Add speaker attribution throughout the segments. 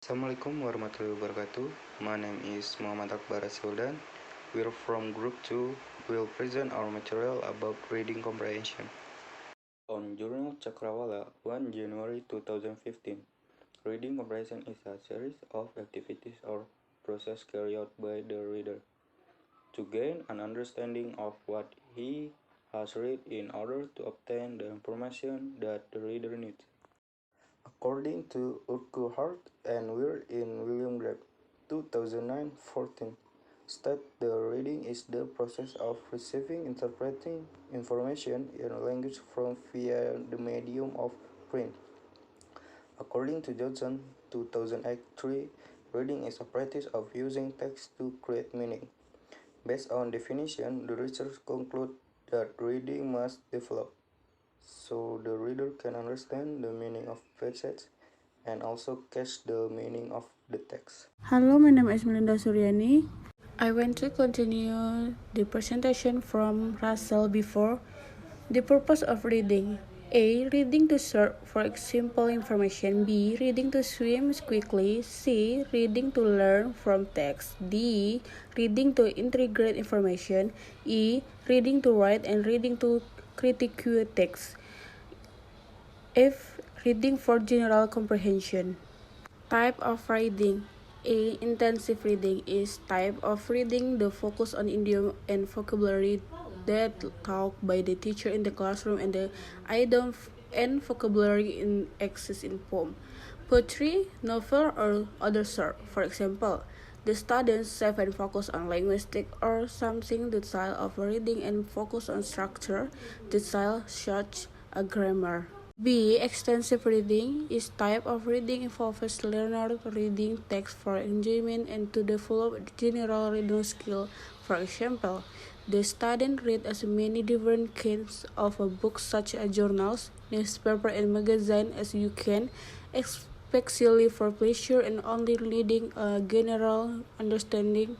Speaker 1: Assalamualaikum warahmatullahi wabarakatuh. My name is Muhammad Akbar Wildan. We're from Group 2. We'll present our material about reading comprehension. On Journal Cakrawala, 1 January 2015, reading comprehension is a series of activities or process carried out by the reader to gain an understanding of what he has read in order to obtain the information that the reader needs. According to Urquhart and Weir in William Grab, 2009-14, state the reading is the process of receiving, interpreting information in a language from via the medium of print. According to Johnson, 2008-3, reading is a practice of using text to create meaning. Based on definition, the research conclude that reading must develop so the reader can understand the meaning of passage and also catch the meaning of the text.
Speaker 2: Hello, my name is Melinda Suryani. I want to continue the presentation from Rashel before. The purpose of reading. A. Reading to search for simple information. B. Reading to swim quickly. C. Reading to learn from text. D. Reading to integrate information. E. Reading to write and reading to critique text. F. Reading for general comprehension. Type of reading. A. Intensive reading is type of reading the focus on idiom and vocabulary that taught by the teacher in the classroom and the idiom and vocabulary in access in poem, poetry, novel, or other sort. For example, the students save and focus on linguistic or something the style of reading and focus on structure, the style such a grammar. B. Extensive reading is type of reading involves learner reading text for enjoyment and to develop general reading skill. For example, the student read as many different kinds of books such as journals, newspaper, and magazine as you can, especially for pleasure and only reading a general understanding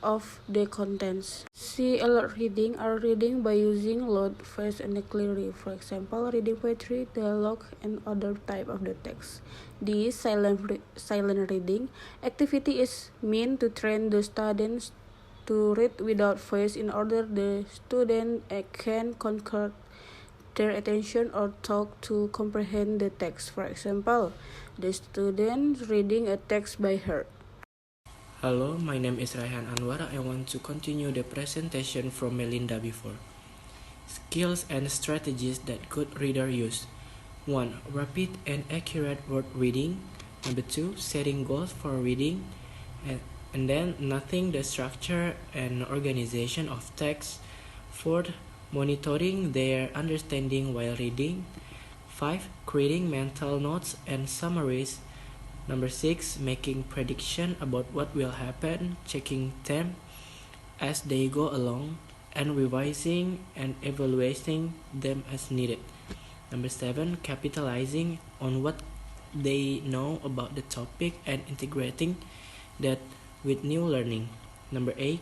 Speaker 2: of the contents. C. Alert reading are reading by using loud voice and clearly. For example, reading poetry, dialogue, and other type of the text. D. Silent reading activity is meant to train the students to read without voice in order the student can conquer their attention or talk to comprehend the text. For example, the student reading a text by heart.
Speaker 3: Hello, my name is Raehan Anwar. I want to continue the presentation from Melinda before. Skills and strategies that good reader use. 1. Rapid and accurate word reading. Number 2. Setting goals for reading. And then noting the structure and organization of text. 4. Monitoring their understanding while reading. 5. Creating mental notes and summaries. Number 6, making prediction about what will happen, checking them as they go along, and revising and evaluating them as needed. Number 7, capitalizing on what they know about the topic and integrating that with new learning. Number 8,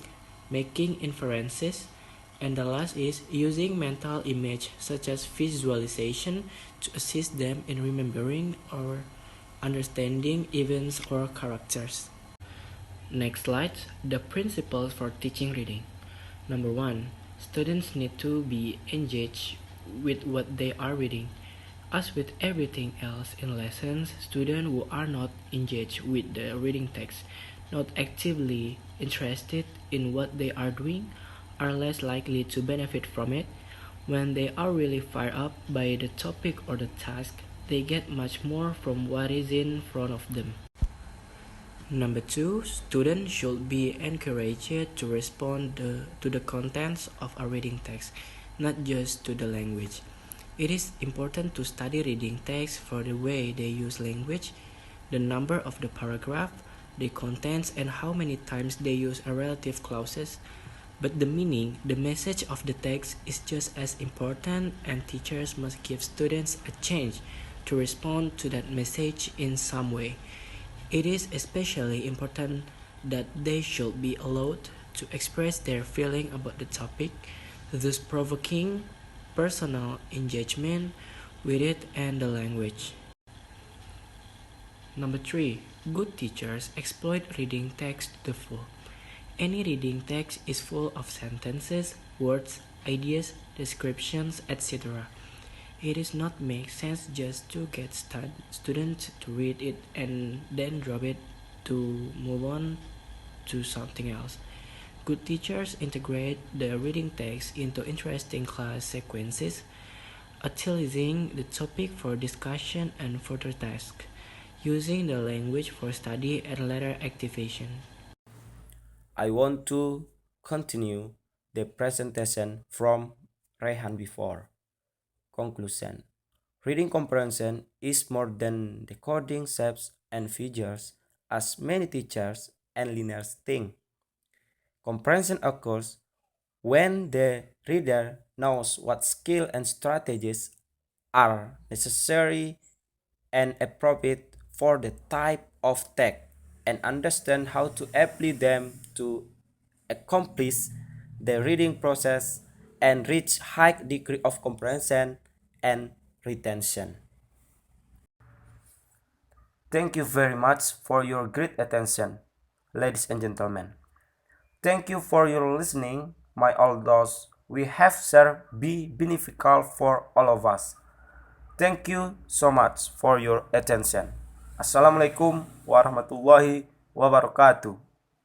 Speaker 3: making inferences. And the last is using mental image such as visualization to assist them in remembering or understanding events or characters. Next slide, the principles for teaching reading. Number 1, students need to be engaged with what they are reading. As with everything else in lessons, students who are not engaged with the reading text, not actively interested in what they are doing, are less likely to benefit from it. When they are really fired up by the topic or the task, they get much more from what is in front of them. Number 2, students should be encouraged to respond to the contents of a reading text, not just to the language. It is important to study reading text for the way they use language, the number of the paragraph, the contents, and how many times they use a relative clauses. But the meaning, the message of the text is just as important, and teachers must give students a chance to respond to that message in some way. It is especially important that they should be allowed to express their feeling about the topic, thus provoking personal engagement with it and the language. Number 3. Good teachers exploit reading text to the full. Any reading text is full of sentences, words, ideas, descriptions, etc. It does not make sense just to get students to read it and then drop it to move on to something else. Good teachers integrate the reading text into interesting class sequences, utilizing the topic for discussion and further tasks, using the language for study and later activation.
Speaker 4: I want to continue the presentation from Raehan before. Conclusion. Reading comprehension is more than decoding shapes and figures as many teachers and learners think. Comprehension occurs when the reader knows what skills and strategies are necessary and appropriate for the type of text and understand how to apply them to accomplish the reading process and reach high degree of comprehension and retention. Thank you very much for your great attention, ladies and gentlemen. Thank you for your listening. My all those we have shared be beneficial for all of us. Thank you so much for your attention. Assalamualaikum warahmatullahi wabarakatuh.